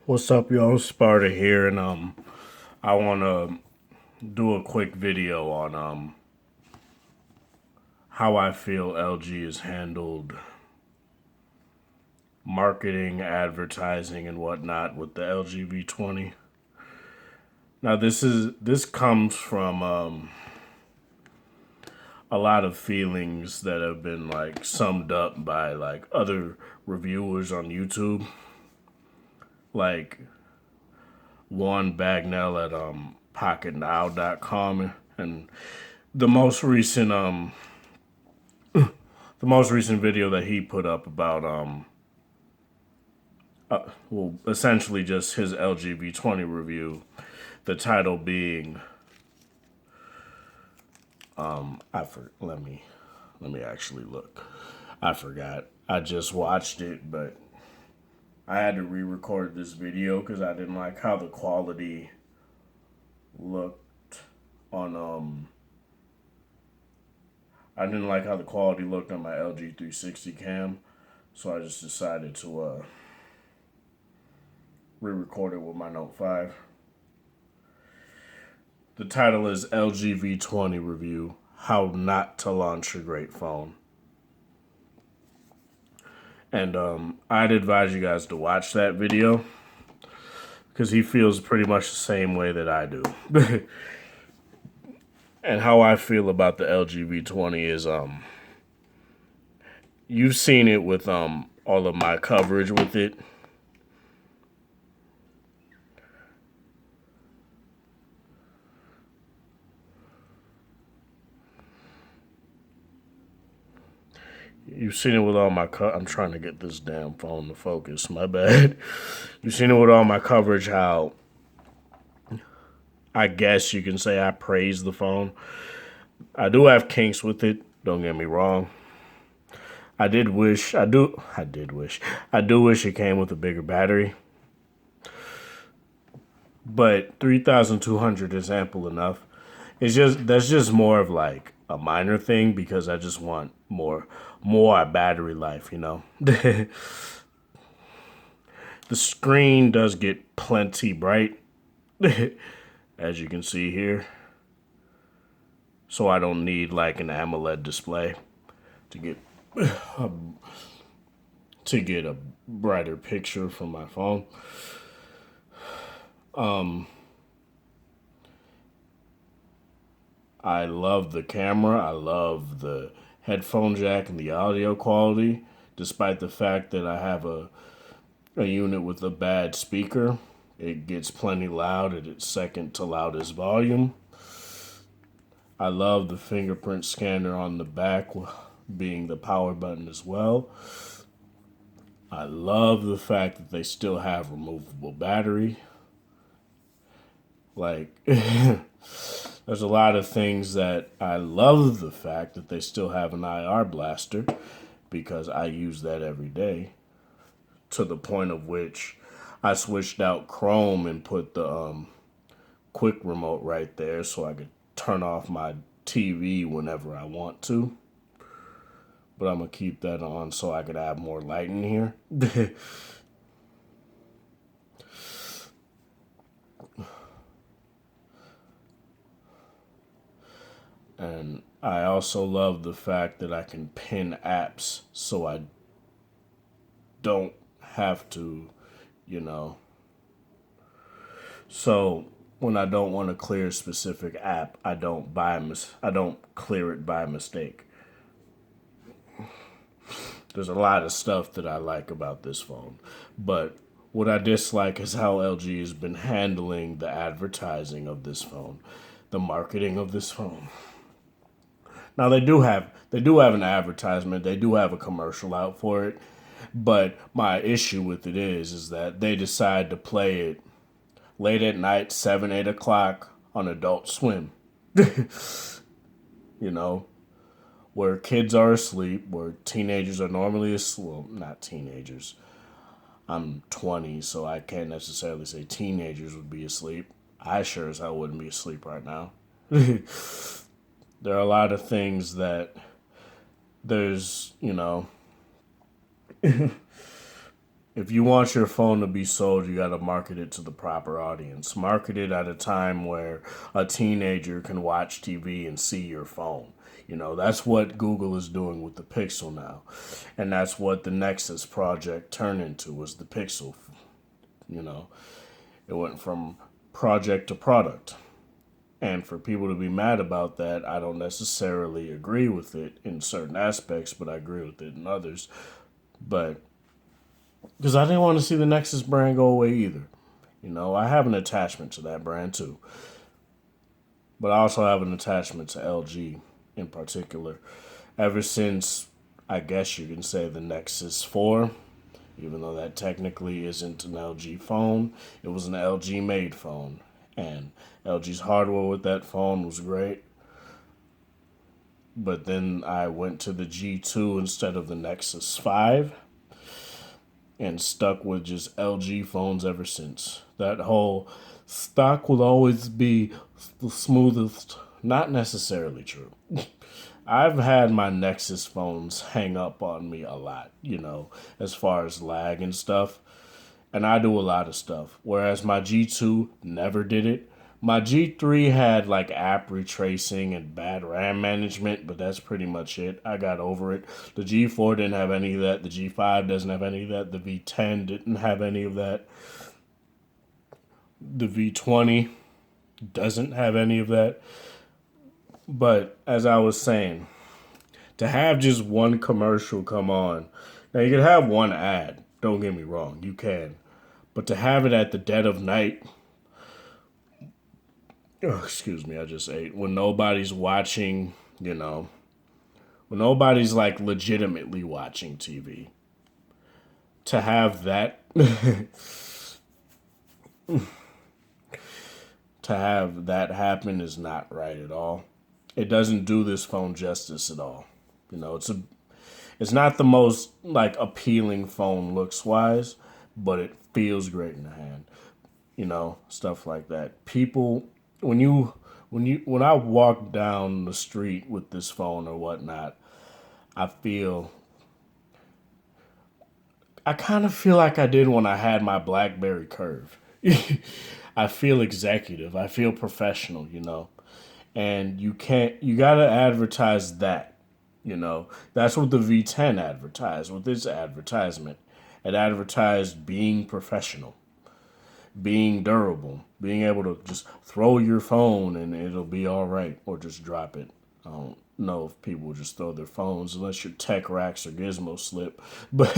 What's up, y'all? Sparta here, and I want to do a quick video on how I feel LG has handled marketing, advertising, and whatnot with the LG V20. Now, this comes from a lot of feelings that have been like summed up by like other reviewers on YouTube, like Juan Bagnell at pocketnow.com, and the most recent the most recent video that he put up about well, essentially just his LG V20 review. The title being let me actually look. I forgot. I just watched it, but I had to re-record this video because I didn't like how the quality looked on I didn't like how the quality looked on my LG 360 cam, so I just decided to re-record it with my Note 5. The title is LG V20 Review: How Not to Launch Your Great Phone. And I'd advise you guys to watch that video because he feels pretty much the same way that I do. And how I feel about the LG V20 is you've seen it with all of my coverage with it. You've seen it with all my I'm trying to get this damn phone to focus. My bad. You've seen it with all my coverage how I guess you can say I praise the phone. I do have kinks with it, don't get me wrong. I do wish it came with a bigger battery. But 3,200 is ample enough. That's just more of like a minor thing because I just want more battery life, you know. The screen does get plenty bright, as you can see here. So I don't need like an AMOLED display to get a brighter picture from my phone. I love the camera. I love the headphone jack and the audio quality, despite the fact that I have a unit with a bad speaker. It gets plenty loud at its second to loudest volume. I love the fingerprint scanner on the back being the power button as well. I love the fact that they still have removable battery. Like, there's a lot of things that I love the fact that they still have an IR blaster because I use that every day, to the point of which I switched out Chrome and put the quick remote right there so I could turn off my TV whenever I want to. But I'm going to keep that on so I could have more light in here. And I also love the fact that I can pin apps so I don't have to, you know. So when I don't want to clear a specific app, I don't clear it by mistake. There's a lot of stuff that I like about this phone, but what I dislike is how LG has been handling the advertising of this phone, the marketing of this phone. Now they do have an advertisement, they do have a commercial out for it, but my issue with it is that they decide to play it late at night, 7, 8 o'clock on Adult Swim. You know, where kids are asleep, where teenagers are normally asleep. Well, not teenagers. I'm 20, so I can't necessarily say teenagers would be asleep. I sure as hell wouldn't be asleep right now. There are a lot of things that there's, you know, If you want your phone to be sold, you got to market it to the proper audience. Market it at a time where a teenager can watch TV and see your phone. That's what Google is doing with the Pixel now. And that's what the Nexus project turned into, was the Pixel. You know, it went from project to product. And for people to be mad about that, I don't necessarily agree with it in certain aspects, but I agree with it in others. But because I didn't want to see the Nexus brand go away either. I have an attachment to that brand too. But I also have an attachment to LG in particular. Ever since, I guess you can say, the Nexus 4, even though that technically isn't an LG phone, it was an LG made phone. And LG's hardware with that phone was great. But then I went to the G2 instead of the Nexus 5 and stuck with just LG phones ever since. That whole stock will always be the smoothest, not necessarily true. I've had my Nexus phones hang up on me a lot, as far as lag and stuff. And I do a lot of stuff. Whereas my G2 never did it. My G3 had like app retracing and bad RAM management, but that's pretty much it. I got over it. The G4 didn't have any of that. The G5 doesn't have any of that. The V10 didn't have any of that. The V20 doesn't have any of that. But as I was saying, to have just one commercial come on, now you can have one ad, don't get me wrong, you can. But to have it at the dead of night, excuse me, I just ate, when nobody's watching, when nobody's like legitimately watching TV, to have that, to have that happen is not right at all. It doesn't do this phone justice at all. It's not the most like appealing phone looks wise, but it feels great in the hand. Stuff like that. People, when I walk down the street with this phone or whatnot, I kind of feel like I did when I had my BlackBerry Curve. I feel executive. I feel professional. And you gotta advertise that. That's what the V10 advertised with its advertisement. It advertised being professional, being durable, being able to just throw your phone and it'll be all right, or just drop it. I don't know if people just throw their phones unless your tech racks or gizmo slip. But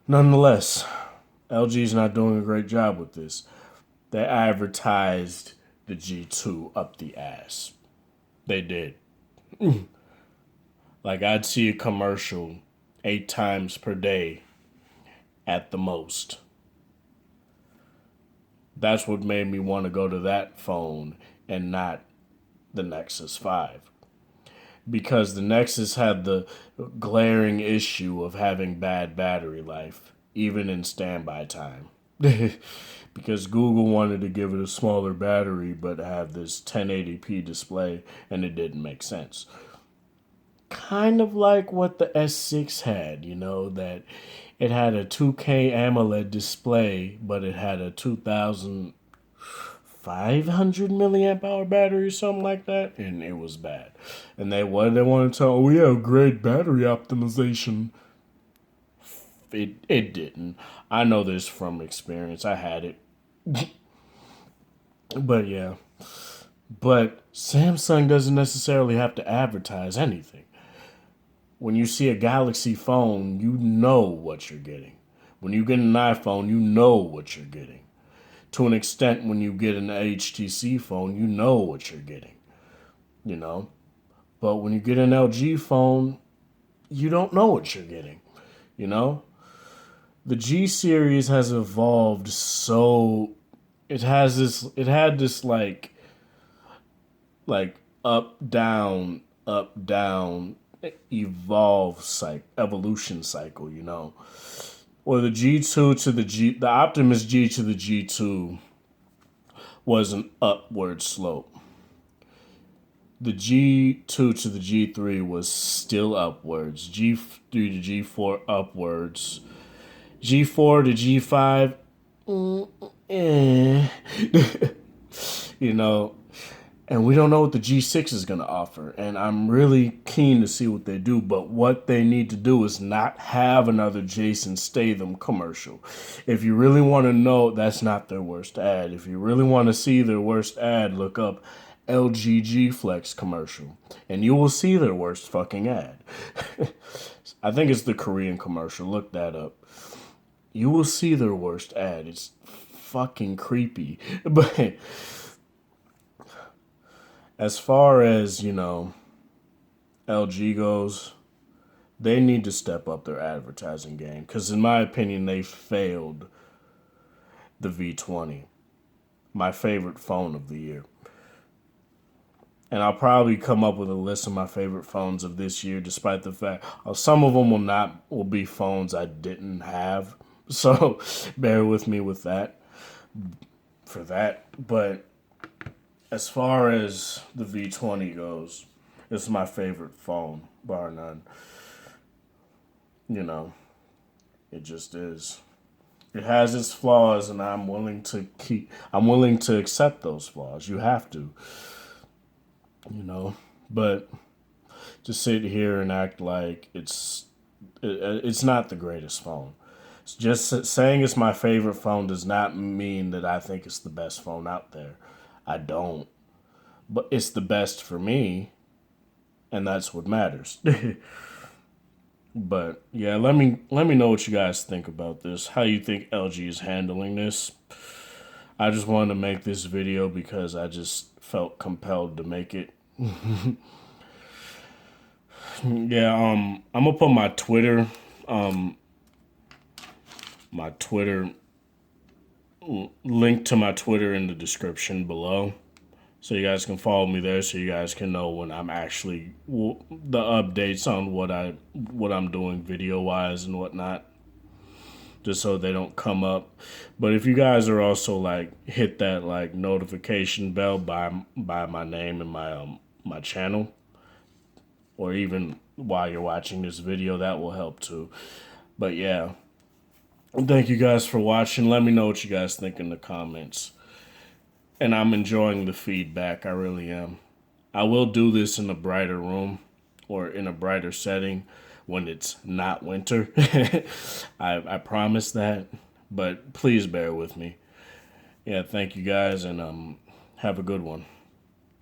nonetheless, LG's not doing a great job with this. They advertised the G2 up the ass. They did. Like, I'd see a commercial 8 times per day at the most. That's what made me want to go to that phone and not the Nexus 5. Because the Nexus had the glaring issue of having bad battery life, even in standby time. Because Google wanted to give it a smaller battery but have this 1080p display, and it didn't make sense. Kind of like what the S6 had, that it had a 2K AMOLED display, but it had a 2,500 milliamp hour battery or something like that, and it was bad. And they wanted to tell, oh, we have great battery optimization. It didn't. I know this from experience. I had it. But yeah. But Samsung doesn't necessarily have to advertise anything. When you see a Galaxy phone, you know what you're getting. When you get an iPhone, you know what you're getting. To an extent, when you get an HTC phone, you know what you're getting. But when you get an LG phone, you don't know what you're getting. The G series has evolved so it had this like up down evolution cycle, Or the G2 to the Optimus G to the G2 was an upward slope. the G2 to the G3 was still upwards. G3 to G4 upwards. G4 to G5, eh. You know, and we don't know what the G6 is going to offer. And I'm really keen to see what they do. But what they need to do is not have another Jason Statham commercial. If you really want to know, that's not their worst ad. If you really want to see their worst ad, look up LGG Flex commercial. And you will see their worst fucking ad. I think it's the Korean commercial. Look that up. You will see their worst ad. It's fucking creepy. But as far as, LG goes, they need to step up their advertising game. Because in my opinion, they failed the V20. My favorite phone of the year. And I'll probably come up with a list of my favorite phones of this year, despite the fact some of them will be phones I didn't have. So bear with me with that. For that. But as far as the V20 goes, it's my favorite phone, bar none. It just is. It has its flaws, and I'm willing to accept those flaws. You have to. But to sit here and act like it's not the greatest phone. Just saying it's my favorite phone does not mean that I think it's the best phone out there. I don't. But it's the best for me, and that's what matters. But yeah, let me know what you guys think about this. How you think LG is handling this? I just wanted to make this video because I just felt compelled to make it. Yeah, I'm gonna put my Twitter link to my Twitter in the description below, so you guys can follow me there, so you guys can know when I'm actually the updates on what I'm doing video wise and whatnot, just so they don't come up. But if you guys are also hit that notification bell by my name and my channel, or even while you're watching this video, that will help too. But yeah. Thank you guys for watching. Let me know what you guys think in the comments. And I'm enjoying the feedback. I really am. I will do this in a brighter room or in a brighter setting when it's not winter. I promise that. But please bear with me. Yeah, thank you guys, and have a good one.